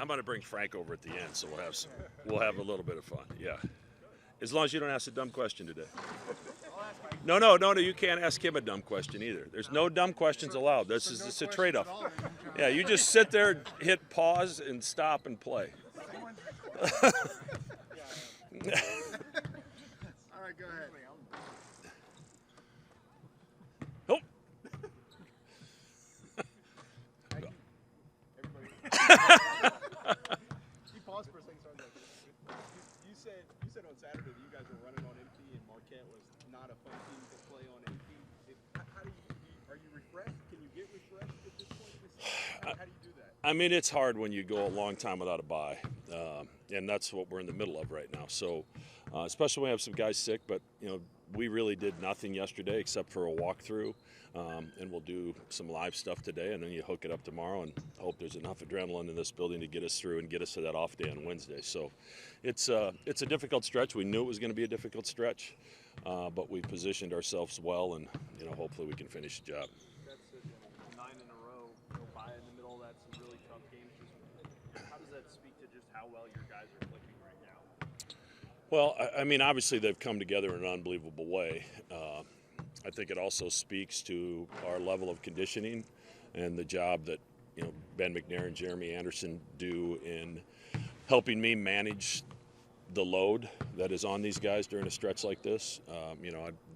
I'm going to bring Frank over at the end, so we'll have a little bit of fun. Yeah, as long as you don't ask a dumb question today. No. You can't ask him a dumb question either. There's no dumb questions allowed. This is just a trade-off. Yeah, you just sit there, hit pause, and stop and play. All right, go ahead. Oh. You paused for a second. You said on Saturday that you guys were running on empty and Marquette was not a fun team to play on empty. Are you refreshed? Can you get refreshed at this point in the season? How do you do that? I mean, it's hard when you go a long time without a bye, and that's what we're in the middle of right now. So, especially when we have some guys sick, but we really did nothing yesterday except for a walkthrough, and we'll do some live stuff today, and then you hook it up tomorrow and hope there's enough adrenaline in this building to get us through and get us to that off day on Wednesday. So, it's a difficult stretch. We knew it was going to be a difficult stretch, but we positioned ourselves well, and hopefully we can finish the job. That's 9 in a row. Go by in the middle of that, some really tough games. How does that speak to just how well your guys are clicking right now? Well, I mean, obviously they've come together in an unbelievable way. I think it also speaks to our level of conditioning and the job that Ben McNair and Jeremy Anderson do in helping me manage the load that is on these guys during a stretch like this.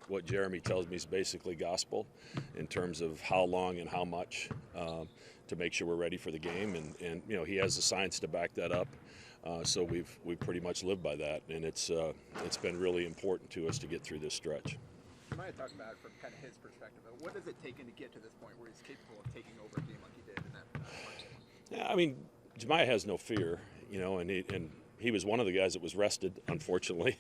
What Jeremy tells me is basically gospel in terms of how long and how much to make sure we're ready for the game, and he has the science to back that up. So we've pretty much lived by that, and it's been really important to us to get through this stretch. You might have talked about it from kind of his perspective. What does it take him to get to this point where he's capable of taking over a game like he did in that market? Yeah, I mean, Jamiya has no fear, and he was one of the guys that was rested, unfortunately,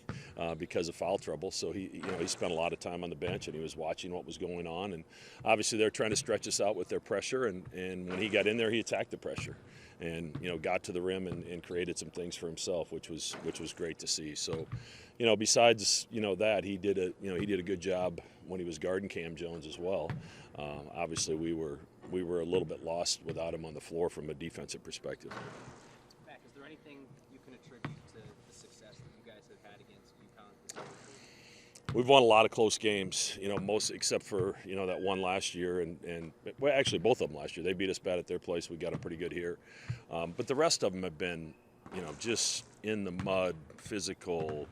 because of foul trouble. So he spent a lot of time on the bench, and he was watching what was going on. And obviously, they're trying to stretch us out with their pressure. And when he got in there, he attacked the pressure, and got to the rim and created some things for himself, which was great to see. So, besides that, he did a good job when he was guarding Cam Jones as well. Obviously, we were a little bit lost without him on the floor from a defensive perspective. Mac, is there anything you can attribute to the success that you guys have had against UConn? We've won a lot of close games, most except for that one last year, and well, actually both of them last year. They beat us bad at their place. We got them pretty good here, but the rest of them have been, just in the mud, physical,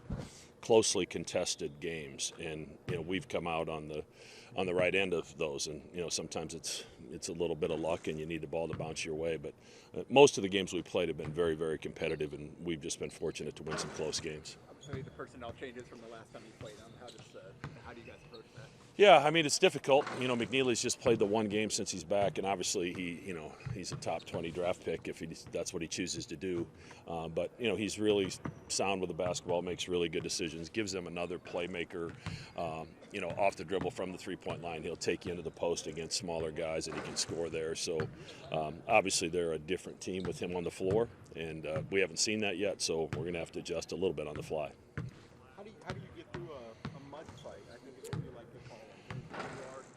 closely contested games, and we've come out on the right end of those, and sometimes it's a little bit of luck, and you need the ball to bounce your way. But most of the games we've played have been very, very competitive, and we've just been fortunate to win some close games. Obviously, the personnel changes from the last time you played them. How do you guys approach that? Yeah, I mean, it's difficult. McNeely's just played the one game since he's back, and obviously he's a top 20 draft pick if that's what he chooses to do. But he's really sound with the basketball, makes really good decisions, gives them another playmaker. Off the dribble from the three-point line, he'll take you into the post against smaller guys, and he can score there. So obviously they're a different team with him on the floor, and we haven't seen that yet. So we're going to have to adjust a little bit on the fly. How do you get through a mud fight? I think it's what you like to call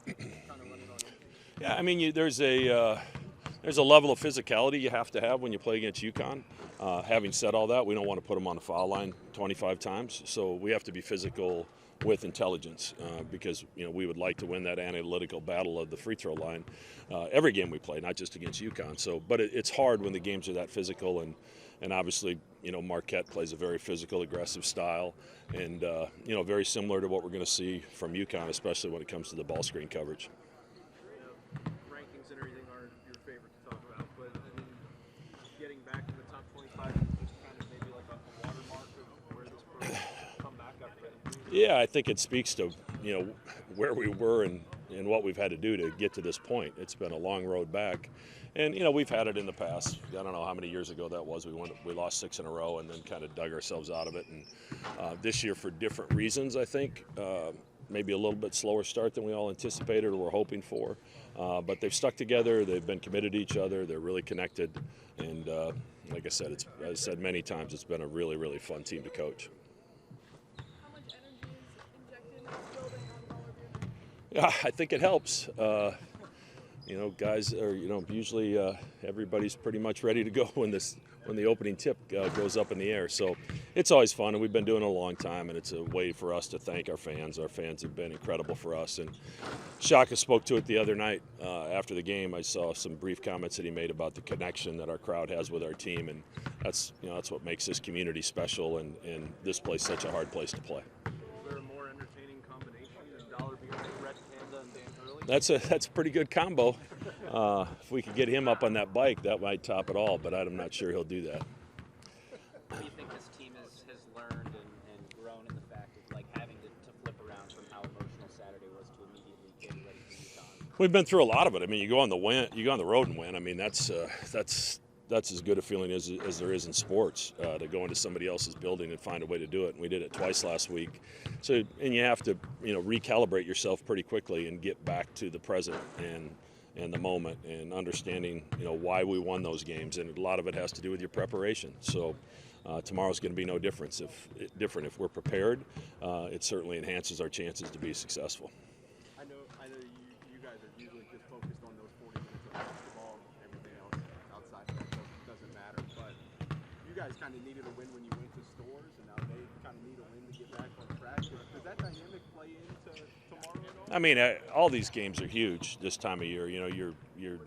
it. You are kind of running on empty. Yeah, I mean, there's a level of physicality you have to have when you play against UConn. Having said all that, we don't want to put them on the foul line 25 times, so we have to be physical with intelligence because we would like to win that analytical battle of the free throw line every game we play, not just against UConn. So, but it's hard when the games are that physical, and obviously Marquette plays a very physical, aggressive style, and very similar to what we're going to see from UConn, especially when it comes to the ball screen coverage. Rankings and everything aren't your favorite to talk about, but I mean, getting back to the top 25 is just kind of maybe like a watermark of where this program come back after that. Yeah, I think it speaks to where we were and what we've had to do to get to this point. It's been a long road back, and we've had it in the past. I don't know how many years ago that was. We lost 6 in a row and then kind of dug ourselves out of it. And this year, for different reasons, I think maybe a little bit slower start than we all anticipated or were hoping for. But they've stuck together. They've been committed to each other. They're really connected. And like I said, as I said many times, it's been a really, really fun team to coach. How much energy is injected into building on all of you? Yeah, I think it helps. guys are, usually everybody's pretty much ready to go when the opening tip goes up in the air. So it's always fun, and we've been doing it a long time, and it's a way for us to thank our fans. Our fans have been incredible for us. And Shaka spoke to it the other night after the game. I saw some brief comments that he made about the connection that our crowd has with our team, and that's what makes this community special and this place such a hard place to play. Is there a more entertaining combination than Dollar Beer, Red Panda, and Dan Hurley? That's a pretty good combo. If we could get him up on that bike, that might top it all, but I'm not sure he'll do that. What do you think this team has learned and grown in the fact of having to flip around from how emotional Saturday was to immediately getting ready for UConn? We've been through a lot of it. I mean, you go on the road and win. I mean, that's as good a feeling as there is in sports, to go into somebody else's building and find a way to do it. And we did it twice last week. So, and you have to, recalibrate yourself pretty quickly and get back to the present and the moment and understanding, why we won those games. And a lot of it has to do with your preparation. So tomorrow's going to be no different. If we're prepared, it certainly enhances our chances to be successful. I know you guys are usually just focused on those 40 minutes of basketball. Everything else outside of that doesn't matter. But you guys kind of needed a win when you went to Stores, and now they kind of need a win to get back on track. Does that dynamic play into tomorrow at all? I mean, all these games are huge this time of year. You're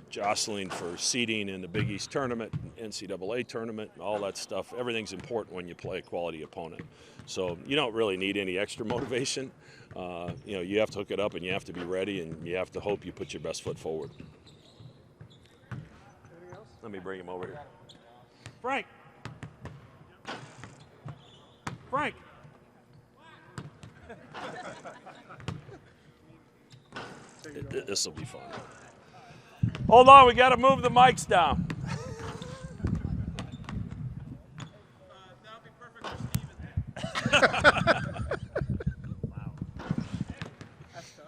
jostling for seeding in the Big East tournament, NCAA tournament, all that stuff. Everything's important when you play a quality opponent. So you don't really need any extra motivation. You have to hook it up, and you have to be ready, and you have to hope you put your best foot forward. Anything else? Let me bring him over here. Frank. Frank. This will be fun. Hold on, we got to move the mics down. That'll be perfect for Steven. Wow. That's tough.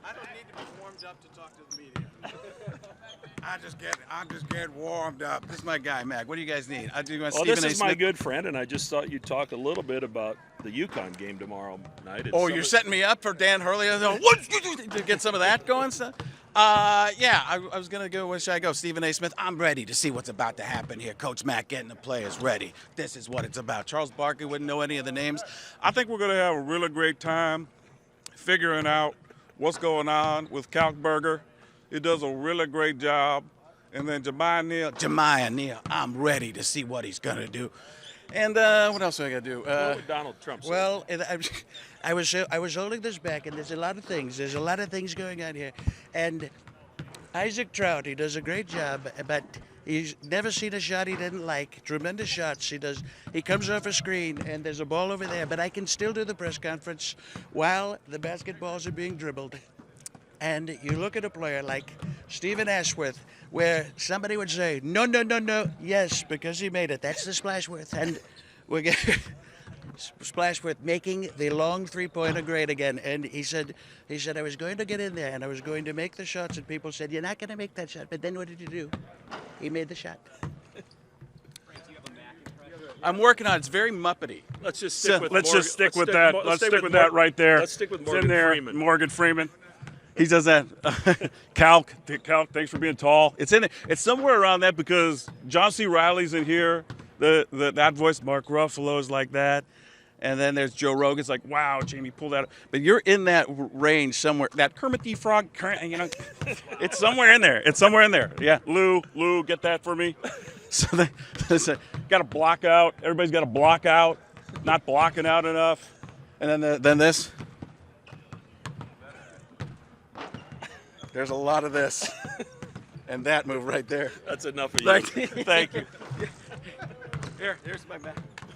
I don't need to be warmed up to talk to the media. I'm just getting warmed up. This is my guy, Mac. What do you guys need? This is my good friend, and I just thought you'd talk a little bit about the UConn game tomorrow night. You're setting me up for Dan Hurley to get some of that going. I was going to go. Where should I go? Stephen A. Smith. I'm ready to see what's about to happen here. Coach Mac getting the players ready. This is what it's about. Charles Barkley wouldn't know any of the names. I think we're going to have a really great time figuring out what's going on with Kalkberger. He does a really great job. And then Jamiya Neal. I'm ready to see what he's going to do. And what else do I got to do? What would Donald Trump say? Well, I was holding this back, and there's a lot of things. There's a lot of things going on here. And Isaac Trout, he does a great job, but he's never seen a shot he didn't like. Tremendous shots he does. He comes off a screen, and there's a ball over there, but I can still do the press conference while the basketballs are being dribbled. And you look at a player like Stephen Ashworth, where somebody would say, no, yes, because he made it. That's the Splashworth. And we get Splashworth making the long three-pointer great again. And he said, I was going to get in there, and I was going to make the shots, and people said, you're not going to make that shot. But then what did you do? He made the shot. I'm working on it. It's very Muppety. Let's just stick with Let's stick with that right there. Let's stick with It's Morgan in there. Freeman. Morgan Freeman. He does that. Calc, thanks for being tall. It's in it. It's somewhere around that because John C. Reilly's in here. That voice, Mark Ruffalo, is like that. And then there's Joe Rogan's like, wow, Jamie, pull that up. But you're in that range somewhere. That Kermit the Frog, it's somewhere in there. It's somewhere in there. Yeah, Lou, get that for me. So they got to block out. Everybody's got to block out. Not blocking out enough. And then this. There's a lot of this. And that move right there. That's enough of you. Thank you. Here's my back.